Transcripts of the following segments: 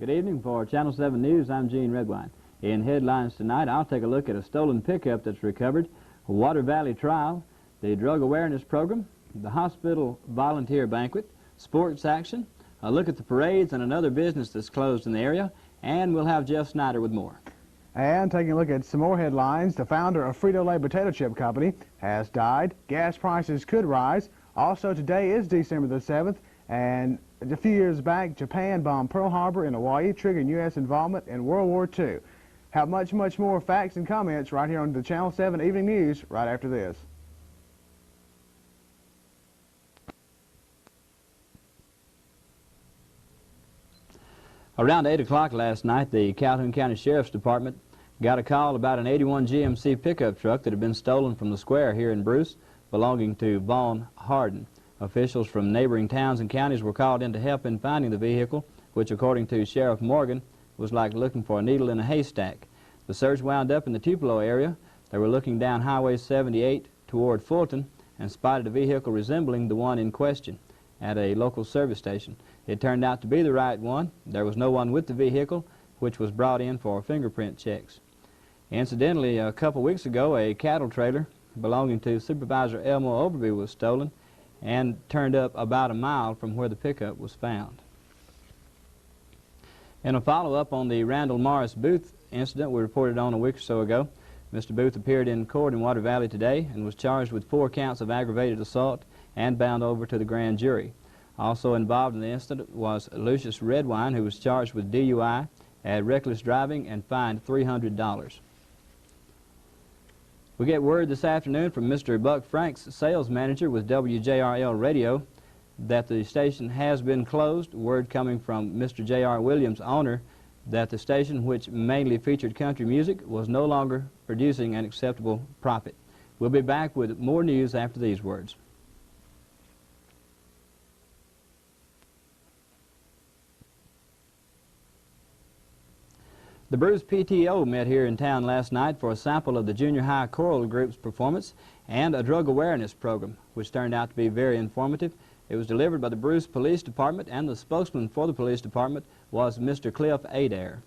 Good evening. For Channel 7 News, I'm Gene Redwine. In headlines tonight, I'll take a look at a stolen pickup that's recovered, a Water Valley trial, the drug awareness program, the hospital volunteer banquet, sports action, a look at the parades and another business that's closed in the area, and we'll have Jeff Snyder with more. And taking a look at some more headlines, the founder of Frito-Lay Potato Chip Company has died. Gas prices could rise. Also, today is December the 7th, and a few years back, Japan bombed Pearl Harbor in Hawaii, triggering U.S. involvement in World War II. Have much more facts and comments right here on the Channel 7 Evening News right after this. Around 8 o'clock last night, the Calhoun County Sheriff's Department got a call about an 81 GMC pickup truck that had been stolen from the square here in Bruce, belonging to Vaughn Harden. Officials from neighboring towns and counties were called in to help in finding the vehicle, which, according to Sheriff Morgan, was like looking for a needle in a haystack. The search wound up in the Tupelo area. They were looking down Highway 78 toward Fulton and spotted a vehicle resembling the one in question at a local service station. It turned out to be the right one. There was no one with the vehicle, which was brought in for fingerprint checks. Incidentally, a couple weeks ago, a cattle trailer belonging to Supervisor Elmo Overby was stolen and turned up about a mile from where the pickup was found. In a follow-up on the Randall Morris Booth incident we reported on a week or so ago, Mr. Booth appeared in court in Water Valley today and was charged with 4 counts of aggravated assault and bound over to the grand jury. Also involved in the incident was Lucius Redwine, who was charged with DUI and reckless driving and fined $300. We get word this afternoon from Mr. Buck Franks, sales manager with WJRL Radio, that the station has been closed. Word coming from Mr. J.R. Williams, owner, that the station, which mainly featured country music, was no longer producing an acceptable profit. We'll be back with more news after these words. The Bruce PTO met here in town last night for a sample of the junior high choral group's performance and a drug awareness program, which turned out to be very informative. It was delivered by the Bruce Police Department, and the spokesman for the police department was Mr. Cliff Adair.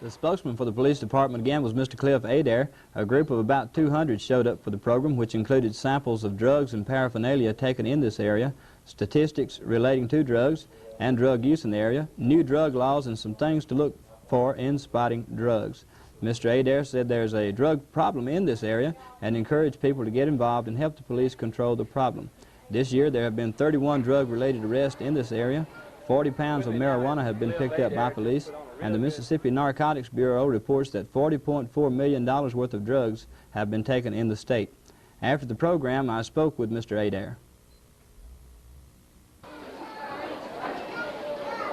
The spokesman for the police department again was Mr. Cliff Adair. A group of about 200 showed up for the program, which included samples of drugs and paraphernalia taken in this area, statistics relating to drugs and drug use in the area, new drug laws, and some things to look for in spotting drugs. Mr. Adair said there's a drug problem in this area and encouraged people to get involved and help the police control the problem. This year there have been 31 drug-related arrests in this area. 40 pounds of marijuana have been picked up by police, and the Mississippi Narcotics Bureau reports that $40.4 million worth of drugs have been taken in the state. After the program, I spoke with Mr. Adair.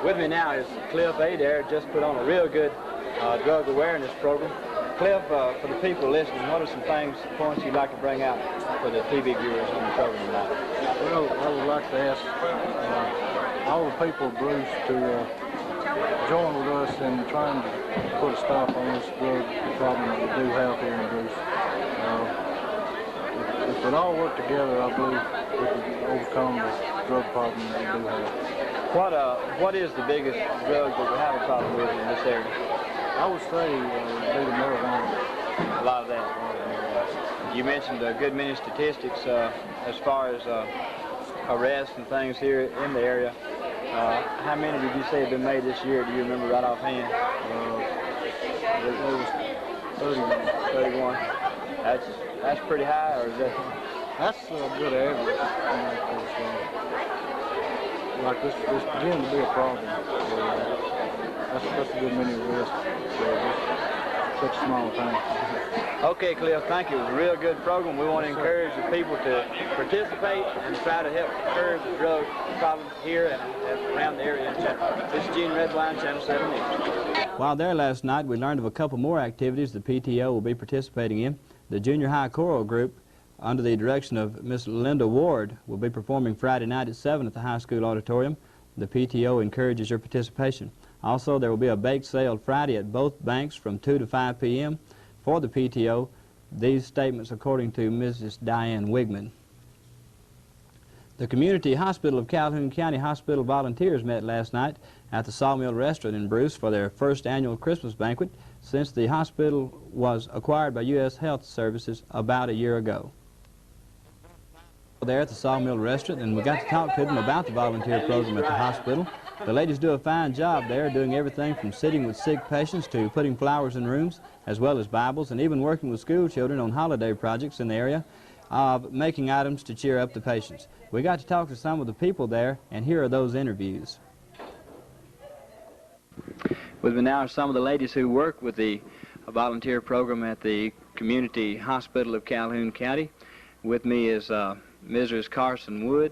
With me now is Cliff Adair, just put on a real good drug awareness program. Cliff, for the people listening, what are some points you'd like to bring out for the TV viewers on the program tonight? Well, I would like to ask all the people of Bruce to join with us in trying to put a stop on this drug problem that we do have here in Bruce. If we all work together, I believe we can overcome the drug problem that we do have. What is the biggest drug that we have a problem with in this area? I would say maybe marijuana. A lot of that. You mentioned a good many statistics as far as arrests and things here in the area. How many did you say have been made this year? Do you remember right offhand? There was 31. That's pretty high, or is that? That's a good average. Like this beginning to be a problem. That's a good many arrests for such a small time. Okay, Cliff, thank you. It was a real good program. We want to encourage the people to participate and try to help curb the drug problem here and around the area in general. This is Gene Redwine, Channel 7 News. While there last night, we learned of a couple more activities the PTO will be participating in. The junior high choral group, under the direction of Miss Linda Ward, will be performing Friday night at 7 at the high school auditorium. The PTO encourages your participation. Also, there will be a bake sale Friday at both banks from 2 to 5 p.m. for the PTO. These statements according to Mrs. Diane Wigman. The Community Hospital of Calhoun County Hospital volunteers met last night at the Sawmill Restaurant in Bruce for their first annual Christmas banquet since the hospital was acquired by U.S. Health Services about a year ago. There at the Sawmill Restaurant, and we got to talk to them about the volunteer program at the hospital. The ladies do a fine job there, doing everything from sitting with sick patients to putting flowers in rooms, as well as Bibles, and even working with school children on holiday projects in the area of making items to cheer up the patients. We got to talk to some of the people there, and here are those interviews. With me now are some of the ladies who work with the volunteer program at the Community Hospital of Calhoun County. With me is Mrs. Carson Wood,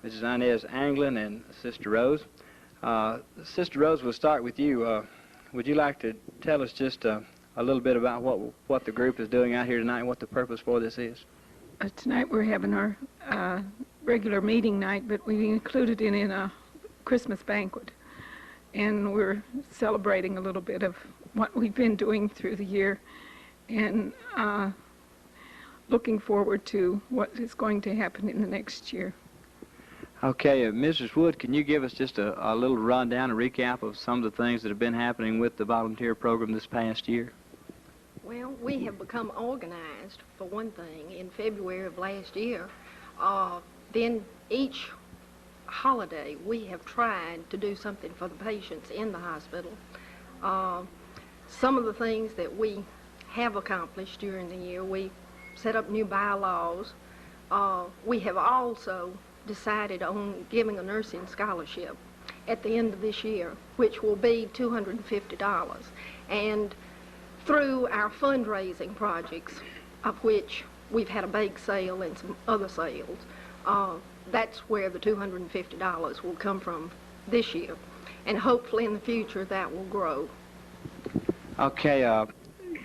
Mrs. Inez Anglin, and Sister Rose. Sister Rose, we'll start with you. Would you like to tell us just a little bit about what the group is doing out here tonight and what the purpose for this is? Tonight we're having our regular meeting night, but we included it in a Christmas banquet. And we're celebrating a little bit of what we've been doing through the year and looking forward to what is going to happen in the next year. Okay, Mrs. Wood, can you give us just a little rundown, a recap of some of the things that have been happening with the volunteer program this past year? Well, we have become organized, for one thing, in February of last year. Then each holiday we have tried to do something for the patients in the hospital. Some of the things that we have accomplished during the year, we set up new bylaws. We have also decided on giving a nursing scholarship at the end of this year, which will be $250. And through our fundraising projects, of which we've had a bake sale and some other sales, that's where the $250 will come from this year. And hopefully in the future that will grow. Okay,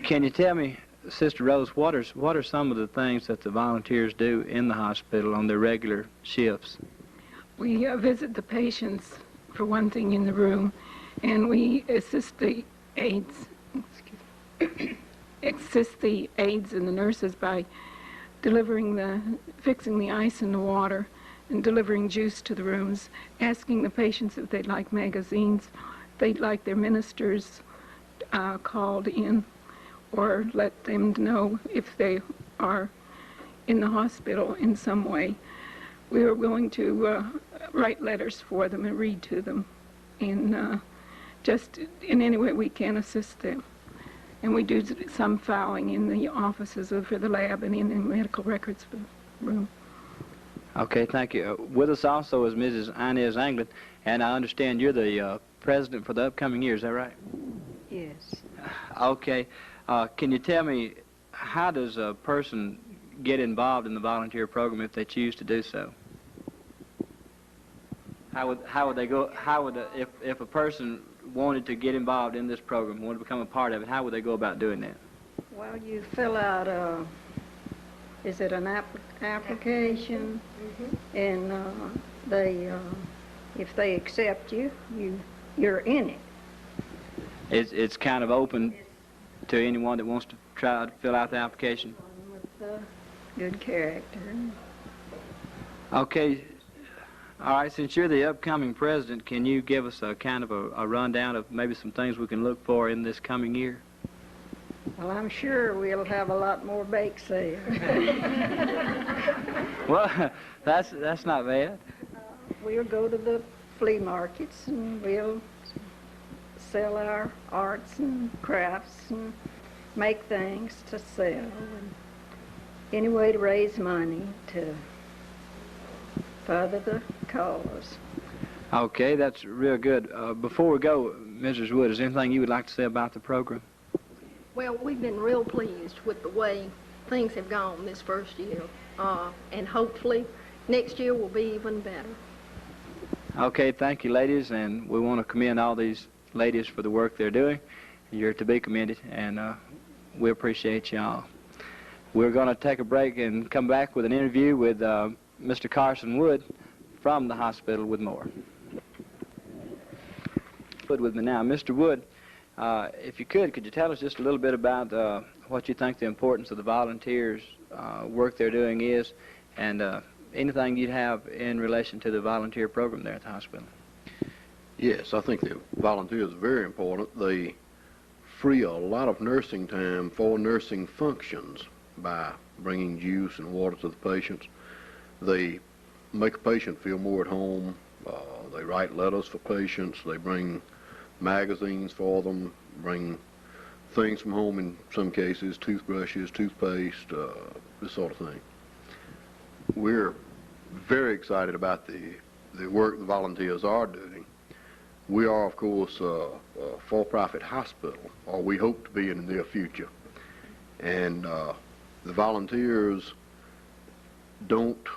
can you tell me, Sister Rose, what are some of the things that the volunteers do in the hospital on their regular shifts? We visit the patients, for one thing, in the room, and we assist the aides, and the nurses by fixing the ice in the water and delivering juice to the rooms, asking the patients if they'd like magazines, if they'd like their ministers called in, or let them know if they are in the hospital in some way. We are willing to write letters for them and read to them, and just in any way we can assist them. And we do some filing in the offices for the lab and in the medical records room. Okay, thank you. With us also is Mrs. Inez Anglin, and I understand you're the president for the upcoming year, is that right? Yes. Okay. Can you tell me, how does a person get involved in the volunteer program if they choose to do so? How would they go? If a person wanted to get involved in this program, wanted to become a part of it, how would they go about doing that? Well, you fill out is it an application? Mm-hmm. And if they accept you, you're in it. It's kind of open to anyone that wants to try to fill out the application. With good character. Okay. All right, since you're the upcoming president, can you give us a kind of a rundown of maybe some things we can look for in this coming year? Well, I'm sure we'll have a lot more bake sales. Well, that's not bad. We'll go to the flea markets and we'll sell our arts and crafts and make things to sell. And any way to raise money to further the cause. Okay, that's real good. Before we go, Mrs. Wood, is there anything you would like to say about the program? Well, we've been real pleased with the way things have gone this first year, and hopefully next year will be even better. Okay, thank you, ladies, and we want to commend all these ladies for the work they're doing. You're to be commended, and we appreciate you all. We're going to take a break and come back with an interview with Mr. Carson Wood from the hospital with more. With me now, Mr. Wood, if you could you tell us just a little bit about what you think the importance of the volunteers' work they're doing is, and anything you'd have in relation to the volunteer program there at the hospital? Yes, I think the volunteers are very important. They free a lot of nursing time for nursing functions by bringing juice and water to the patients. They make a patient feel more at home. They write letters for patients. They bring magazines for them, bring things from home in some cases, toothbrushes, toothpaste, this sort of thing. We're very excited about the work the volunteers are doing. We are, of course, a for-profit hospital, or we hope to be in the near future. And the volunteers don't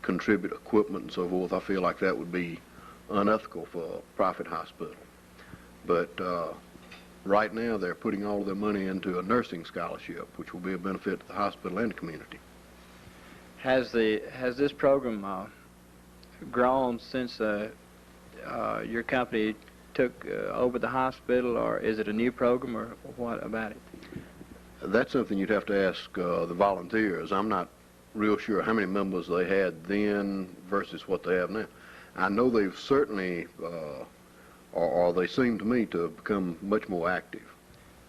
contribute equipment and so forth. I feel like that would be unethical for a profit hospital. But right now they're putting all of their money into a nursing scholarship, which will be a benefit to the hospital and the community. Has this program grown since your company took over the hospital, or is it a new program, or what about it? That's something you'd have to ask the volunteers. I'm not real sure how many members they had then versus what they have now. I know they've certainly, or they seem to me to have become much more active.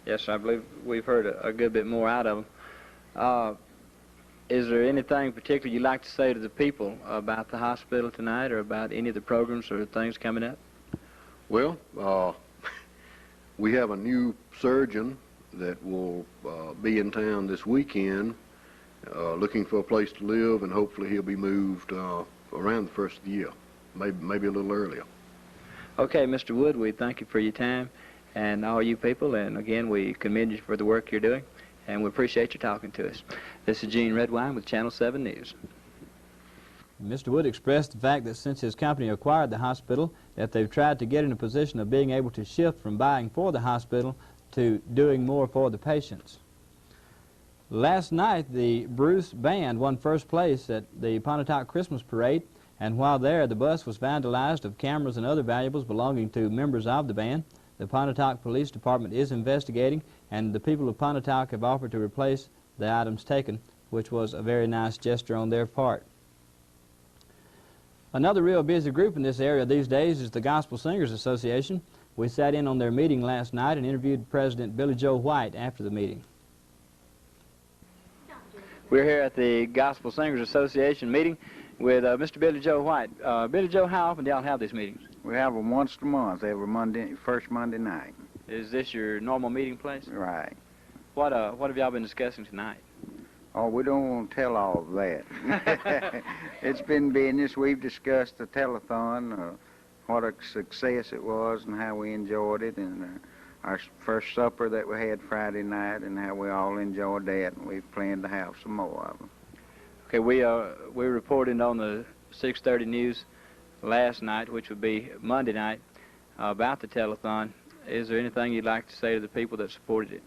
Yes, I believe we've heard a good bit more out of them. Is there anything particular you'd like to say to the people about the hospital tonight, or about any of the programs or things coming up? Well, we have a new surgeon that will be in town this weekend looking for a place to live, and hopefully he'll be moved around the first of the year, maybe a little earlier. Okay, Mr. Wood, we thank you for your time and all you people, and again we commend you for the work you're doing, and we appreciate you talking to us. This is Gene Redwine with Channel 7 News. Mr. Wood expressed the fact that since his company acquired the hospital, that they've tried to get in a position of being able to shift from buying for the hospital to doing more for the patients. Last night, the Bruce Band won first place at the Pontotoc Christmas Parade, and while there, the bus was vandalized of cameras and other valuables belonging to members of the band. The Pontotoc Police Department is investigating, and the people of Pontotoc have offered to replace the items taken, which was a very nice gesture on their part. Another real busy group in this area these days is the Gospel Singers Association. We sat in on their meeting last night and interviewed President Billy Joe White after the meeting. We're here at the Gospel Singers Association meeting with Mr. Billy Joe White. Billy Joe, how often do y'all have these meetings? We have them once a month, every Monday, first Monday night. Is this your normal meeting place? Right. What have y'all been discussing tonight? Oh, we don't want to tell all of that. It's been business. We've discussed the telethon, what a success it was and how we enjoyed it, and our first supper that we had Friday night and how we all enjoyed that, and we've planned to have some more of them. Okay, we reported on the 6:30 news last night, which would be Monday night, about the telethon. Is there anything you'd like to say to the people that supported it?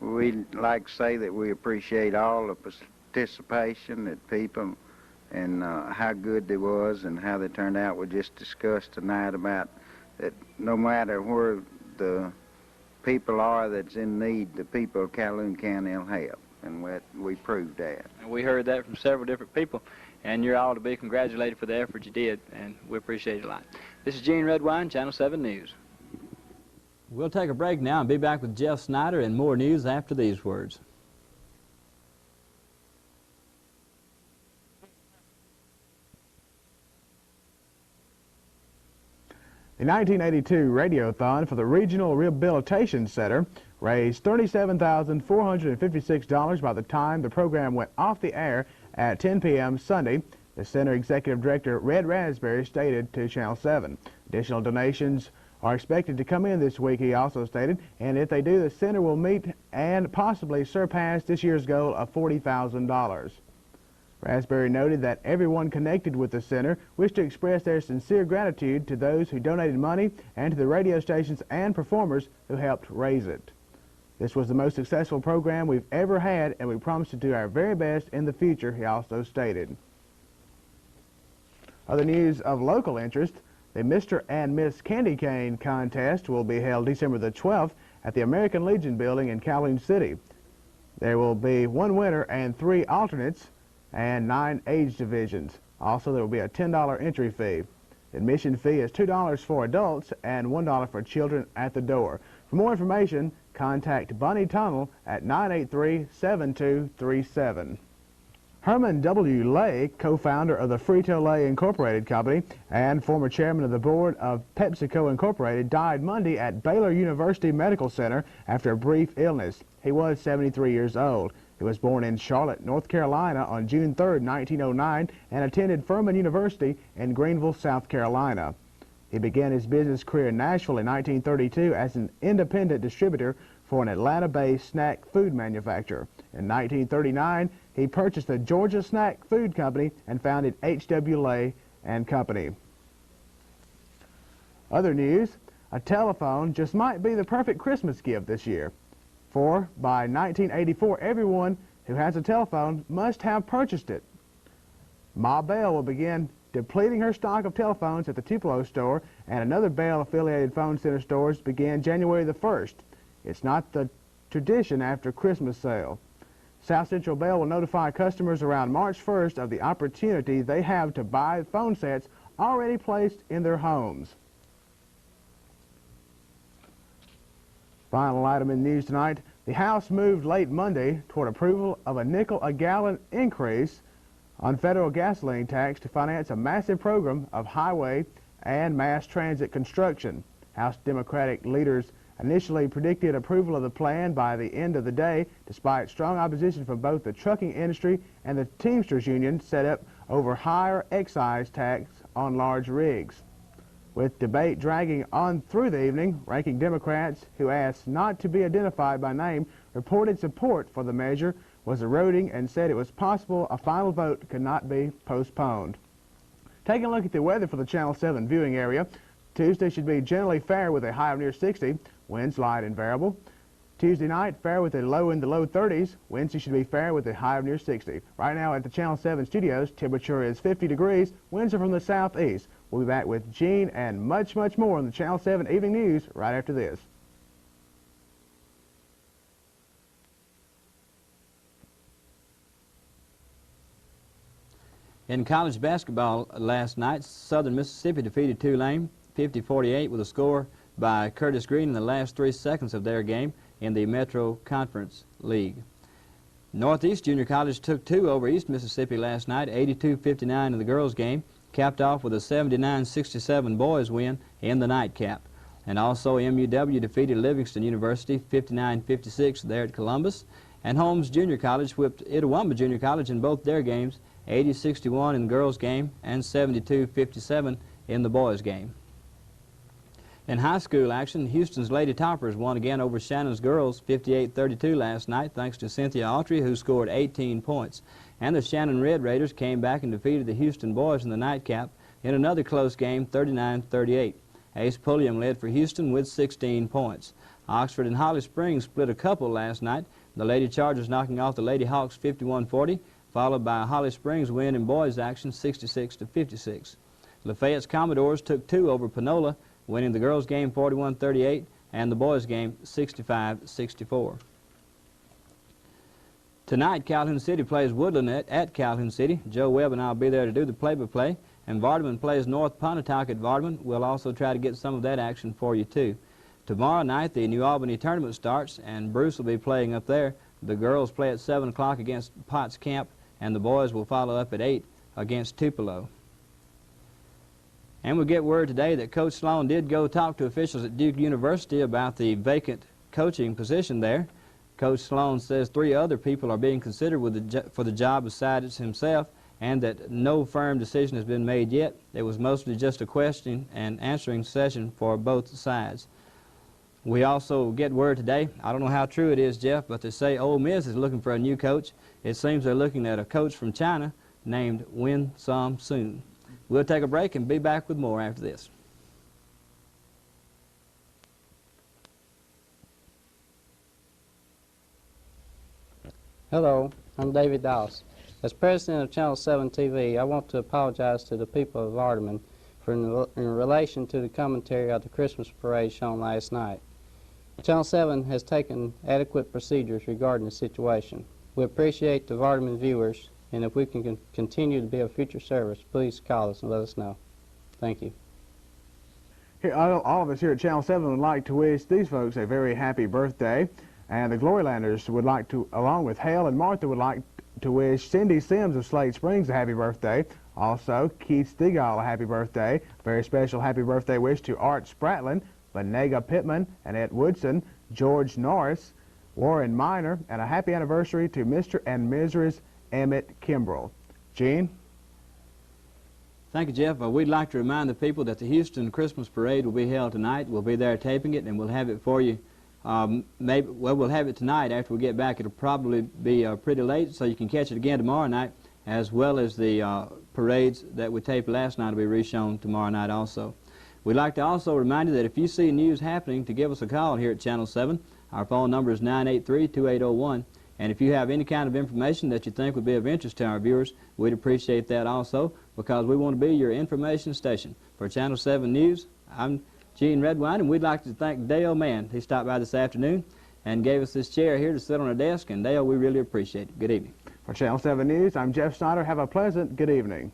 We'd like to say that we appreciate all the participation that people, and how good they was and how they turned out. We just discussed tonight about that no matter where the people are that's in need, the people of Calhoun County will help, and we proved that. And we heard that from several different people, and you're all to be congratulated for the effort you did, and we appreciate it a lot. This is Gene Redwine, Channel 7 News. We'll take a break now and be back with Jeff Snyder and more news after these words. The 1982 Radiothon for the Regional Rehabilitation Center raised $37,456 by the time the program went off the air at 10 p.m. Sunday. The center executive director, Red Raspberry, stated to Channel 7. Additional donations are expected to come in this week, he also stated, and if they do, the center will meet and possibly surpass this year's goal of $40,000. Raspberry noted that everyone connected with the center wished to express their sincere gratitude to those who donated money and to the radio stations and performers who helped raise it. This was the most successful program we've ever had, and we promise to do our very best in the future, he also stated. Other news of local interest: the Mr. and Miss Candy Cane contest will be held December the 12th at the American Legion building in Calhoun City. There will be one winner and 3 alternates, and 9 age divisions. Also, there will be a $10 entry fee. Admission fee is $2 for adults and $1 for children at the door. For more information, contact Bunny Tunnel at 983-7237. Herman W. Lay, co-founder of the Frito-Lay Incorporated Company and former chairman of the board of PepsiCo Incorporated, died Monday at Baylor University Medical Center after a brief illness. He was 73 years old. He was born in Charlotte, North Carolina on June 3, 1909, and attended Furman University in Greenville, South Carolina. He began his business career in Nashville in 1932 as an independent distributor for an Atlanta-based snack food manufacturer. In 1939, he purchased the Georgia Snack Food Company and founded H.W. Lay and Company. Other news, a telephone just might be the perfect Christmas gift this year. For by 1984, everyone who has a telephone must have purchased it. Ma Bell will begin depleting her stock of telephones at the Tupelo store, and another Bell-affiliated phone center stores began January the 1st. It's not the tradition after Christmas sale. South Central Bell will notify customers around March 1st of the opportunity they have to buy phone sets already placed in their homes. Final item in news tonight, the House moved late Monday toward approval of a nickel a gallon increase on federal gasoline tax to finance a massive program of highway and mass transit construction. House Democratic leaders initially predicted approval of the plan by the end of the day, despite strong opposition from both the trucking industry and the Teamsters Union set up over higher excise tax on large rigs. With debate dragging on through the evening, ranking Democrats, who asked not to be identified by name, reported support for the measure was eroding and said it was possible a final vote could not be postponed. Taking a look at the weather for the Channel 7 viewing area, Tuesday should be generally fair with a high of near 60, winds light and variable. Tuesday night, fair with a low in the low 30s. Wednesday should be fair with a high of near 60. Right now at the Channel 7 studios, temperature is 50 degrees. Winds are from the southeast. We'll be back with Gene and much, much more on the Channel 7 Evening News right after this. In college basketball last night, Southern Mississippi defeated Tulane 50-48 with a score by Curtis Green in the last 3 seconds of their game in the Metro Conference League. Northeast Junior College took 2 over East Mississippi last night, 82-59 in the girls' game, capped off with a 79-67 boys win in the nightcap. And also MUW defeated Livingston University 59-56 there at Columbus. And Holmes Junior College whipped Itawamba Junior College in both their games, 80-61 in the girls' game and 72-57 in the boys' game. In high school action, Houston's Lady Toppers won again over Shannon's girls 58-32 last night, thanks to Cynthia Autry, who scored 18 points. And the Shannon Red Raiders came back and defeated the Houston boys in the nightcap in another close game, 39-38. Ace Pulliam led for Houston with 16 points. Oxford and Holly Springs split a couple last night, the Lady Chargers knocking off the Lady Hawks 51-40, followed by a Holly Springs win in boys action 66-56. Lafayette's Commodores took 2 over Panola, winning the girls' game 41-38 and the boys' game 65-64. Tonight, Calhoun City plays Woodland at Calhoun City. Joe Webb and I will be there to do the play-by-play. And Vardaman plays North Pontotoc at Vardaman. We'll also try to get some of that action for you, too. Tomorrow night, the New Albany tournament starts, and Bruce will be playing up there. The girls play at 7 o'clock against Potts Camp, and the boys will follow up at 8 against Tupelo. And we get word today that Coach Sloan did go talk to officials at Duke University about the vacant coaching position there. Coach Sloan says 3 other people are being considered for the job besides himself, and that no firm decision has been made yet. It was mostly just a question and answering session for both sides. We also get word today, I don't know how true it is, Jeff, but they say Ole Miss is looking for a new coach. It seems they're looking at a coach from China named Win Sam Soon. We'll take a break and be back with more after this. Hello, I'm David Doss. As president of Channel 7 TV, I want to apologize to the people of Vardaman in relation to the commentary of the Christmas parade shown last night. Channel 7 has taken adequate procedures regarding the situation. We appreciate the Vardaman viewers and if we can continue to be of future service, please call us and let us know. Thank you. Here, all of us here at Channel 7 would like to wish these folks a very happy birthday, and the Glorylanders would like to, along with Hale and Martha, would like to wish Cindy Sims of Slade Springs a happy birthday. Also, Keith Stegall a happy birthday. Very special happy birthday wish to Art Spratlin, Benega Pittman, Annette Woodson, George Norris, Warren Miner, and a happy anniversary to Mr. and Mrs. Emmett Kimbrell. Gene? Thank you, Jeff. We'd like to remind the people that the Houston Christmas Parade will be held tonight. We'll be there taping it, and we'll have it for you. We'll have it tonight after we get back. It'll probably be pretty late, so you can catch it again tomorrow night, as well as the parades that we taped last night will be reshown tomorrow night also. We'd like to also remind you that if you see news happening, to give us a call here at Channel 7. Our phone number is 983-2801. And if you have any kind of information that you think would be of interest to our viewers, we'd appreciate that also, because we want to be your information station. For Channel 7 News, I'm Gene Redwine, and we'd like to thank Dale Mann. He stopped by this afternoon and gave us this chair here to sit on our desk, and Dale, we really appreciate it. Good evening. For Channel 7 News, I'm Jeff Snyder. Have a pleasant good evening.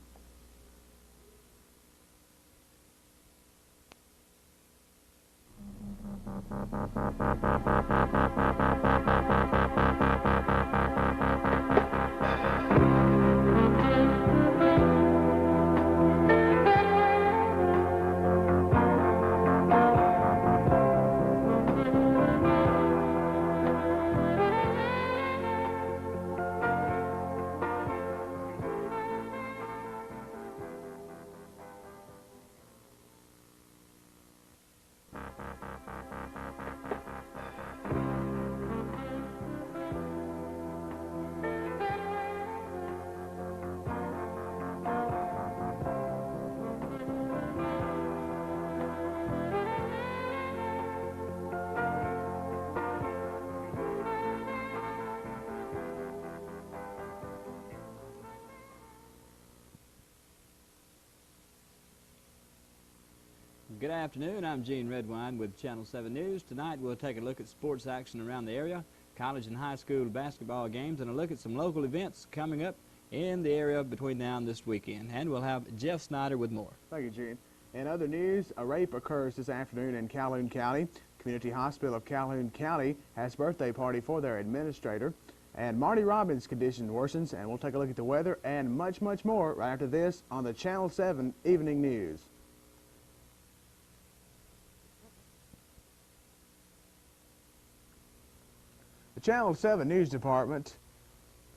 Good afternoon. I'm Gene Redwine with Channel 7 News. Tonight we'll take a look at sports action around the area, college and high school basketball games, and a look at some local events coming up in the area between now and this weekend. And we'll have Jeff Snyder with more. Thank you, Gene. In other news, a rape occurs this afternoon in Calhoun County. Community Hospital of Calhoun County has a birthday party for their administrator. And Marty Robbins' condition worsens, and we'll take a look at the weather and much, much more right after this on the Channel 7 Evening News. The Channel 7 News Department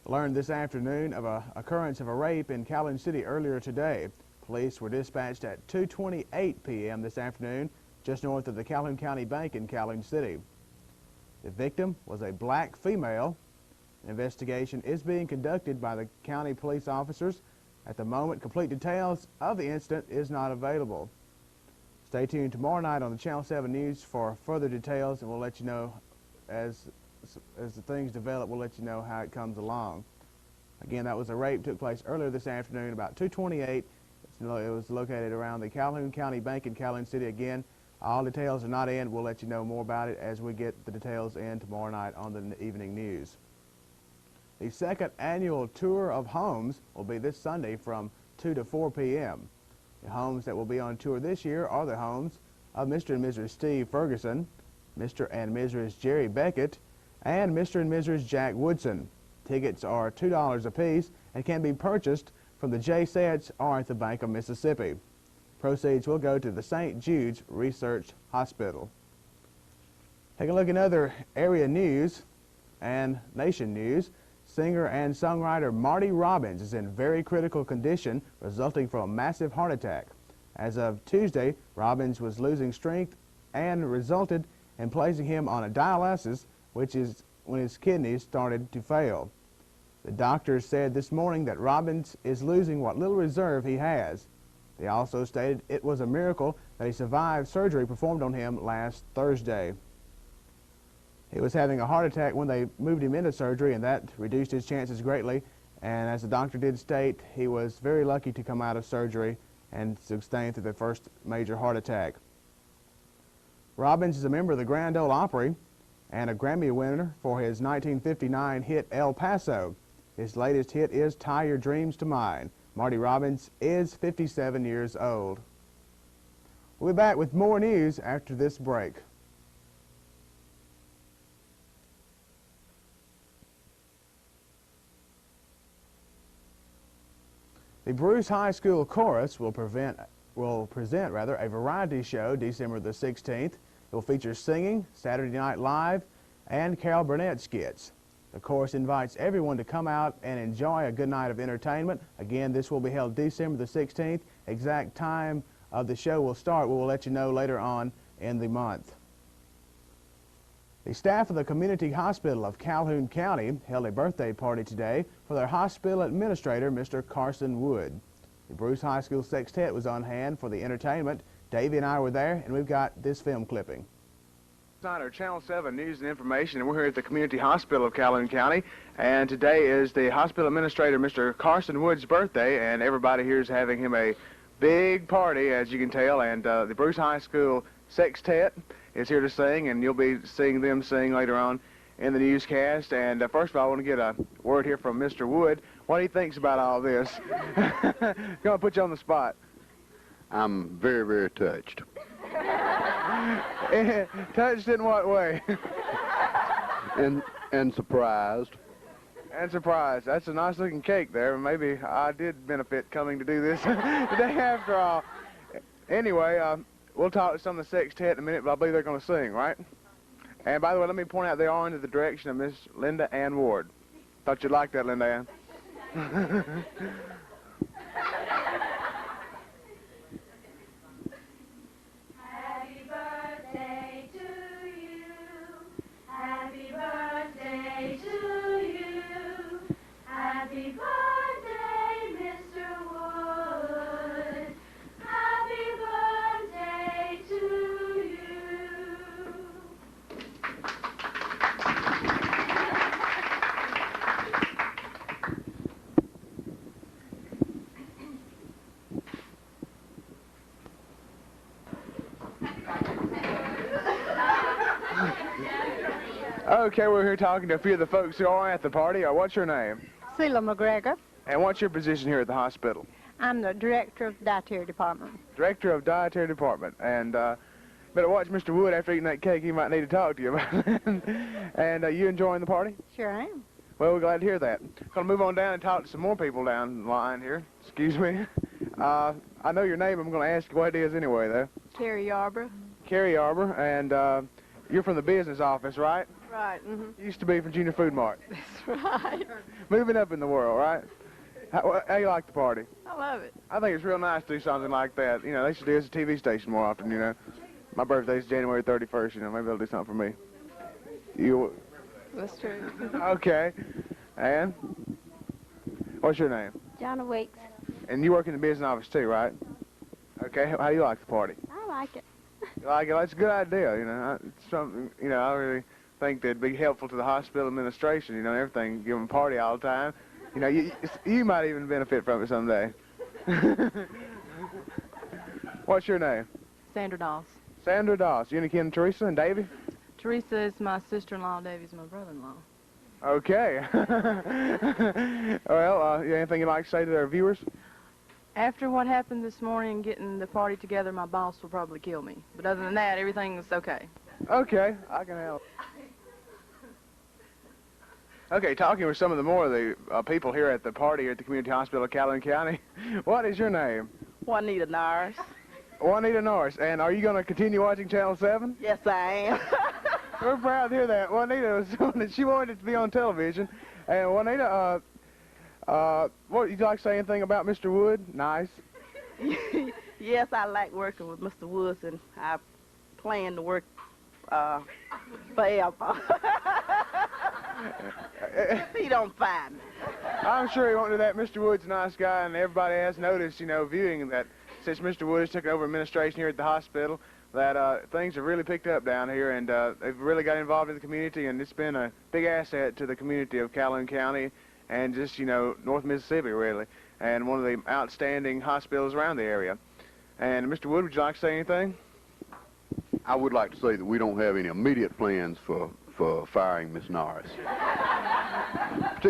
learned this afternoon of an occurrence of a rape in Calhoun City earlier today. Police were dispatched at 2:28 p.m. this afternoon, just north of the Calhoun County Bank in Calhoun City. The victim was a black female. An investigation is being conducted by the county police officers. At the moment, complete details of the incident is not available. Stay tuned tomorrow night on the Channel 7 News for further details, and we'll let you know as the things develop. We'll let you know how it comes along. Again, that was a rape took place earlier this afternoon about 2:28. It was located around the Calhoun County Bank in Calhoun City. Again, all details are not in. We'll let you know more about it as we get the details in tomorrow night on the evening news. The second annual tour of homes will be this Sunday from 2 to 4 p.m. The homes that will be on tour this year are the homes of Mr. and Mrs. Steve Ferguson, Mr. and Mrs. Jerry Beckett, and Mr. and Mrs. Jack Woodson. Tickets are $2 apiece and can be purchased from the J. Sets or at the Bank of Mississippi. Proceeds will go to the St. Jude's Research Hospital. Take a look at other area news and nation news. Singer and songwriter Marty Robbins is in very critical condition resulting from a massive heart attack. As of Tuesday, Robbins was losing strength and resulted in placing him on a dialysis, which is when his kidneys started to fail. The doctors said this morning that Robbins is losing what little reserve he has. They also stated it was a miracle that he survived surgery performed on him last Thursday. He was having a heart attack when they moved him into surgery, and that reduced his chances greatly. And as the doctor did state, he was very lucky to come out of surgery and sustain through the first major heart attack. Robbins is a member of the Grand Ole Opry and a Grammy winner for his 1959 hit El Paso. His latest hit is Tie Your Dreams to Mine. Marty Robbins is 57 years old. We'll be back with more news after this break. The Bruce High School Chorus will present a variety show December the 16th. It will feature singing, Saturday Night Live, and Carol Burnett skits. The chorus invites everyone to come out and enjoy a good night of entertainment. Again, this will be held December the 16th. Exact time of the show will start. We will let you know later on in the month. The staff of the Community Hospital of Calhoun County held a birthday party today for their hospital administrator, Mr. Carson Wood. The Bruce High School Sextet was on hand for the entertainment. Davey and I were there, and we've got this film clipping. Our Channel 7 News and Information, and we're here at the Community Hospital of Calhoun County, and today is the hospital administrator, Mr. Carson Wood's birthday, and everybody here is having him a big party, as you can tell, and the Bruce High School Sextet is here to sing, and you'll be seeing them sing later on in the newscast. And first of all, I want to get a word here from Mr. Wood. What he thinks about all this. Gonna put you on the spot. I'm very, very touched. Touched in what way? and surprised. And surprised. That's a nice looking cake there. Maybe I did benefit coming to do this today after all. Anyway, we'll talk to some of the sextet in a minute, but I believe they're going to sing, right? And by the way, let me point out they are under the direction of Miss Linda Ann Ward. Thought you'd like that, Linda Ann. Happy birthday to you. Happy birthday to you. Happy birthday, Mr. Wood. Happy birthday to you. Okay, we're here talking to a few of the folks who are at the party. What's your name? Sheila McGregor. And what's your position here at the hospital? I'm the director of the dietary department. Director of dietary department. And better watch Mr. Wood after eating that cake. He might need to talk to you about it. And you enjoying the party? Sure am. Well, we're glad to hear that. Going to move on down and talk to some more people down the line here. Excuse me. I know your name. I'm going to ask you what it is anyway, though. Carrie Yarborough. Carrie Arbor, and you're from the business office, right? Right, mm-hmm. Used to be from Junior Food Mart. That's right. Moving up in the world, right? How you like the party? I love it. I think it's real nice to do something like that. You know, they should do this at a TV station more often, you know. My birthday's January 31st, you know, maybe they'll do something for me. You? That's true. Okay. And? What's your name? Jonna Weeks. And you work in the business office too, right? Okay, how do you like the party? I like it. You like it? That's a good idea, you know. It's something, you know, I really think that'd be helpful to the hospital administration, you know, and everything, give them a party all the time. You know, you might even benefit from it someday. What's your name? Sandra Doss. Sandra Doss. You any kin to Teresa and Davy? Teresa is my sister-in-law, Davy's my brother-in-law. Okay. Well, anything you'd like to say to our viewers? After what happened this morning, getting the party together, my boss will probably kill me. But other than that, everything's okay. Okay, I can help. Okay, talking with some of the more of the people here at the party at the Community Hospital of Calhoun County. What is your name? Juanita Norris. Juanita Norris. And are you going to continue watching Channel 7? Yes, I am. We're proud to hear that. Juanita she wanted it to be on television. And Juanita, what, you'd like to say anything about Mr. Wood? Nice. Yes, I like working with Mr. Woods, and I plan to work forever. If he don't find me. I'm sure he won't do that. Mr. Wood's a nice guy, and everybody has noticed, you know, viewing that since Mr. Woods took over administration here at the hospital, that things have really picked up down here, and they've really got involved in the community, and it's been a big asset to the community of Calhoun County and just, you know, North Mississippi, really, and one of the outstanding hospitals around the area. And Mr. Wood, would you like to say anything? I would like to say that we don't have any immediate plans for firing Miss Norris.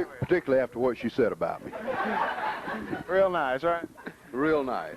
particularly after what she said about me. Real nice, right? Real nice.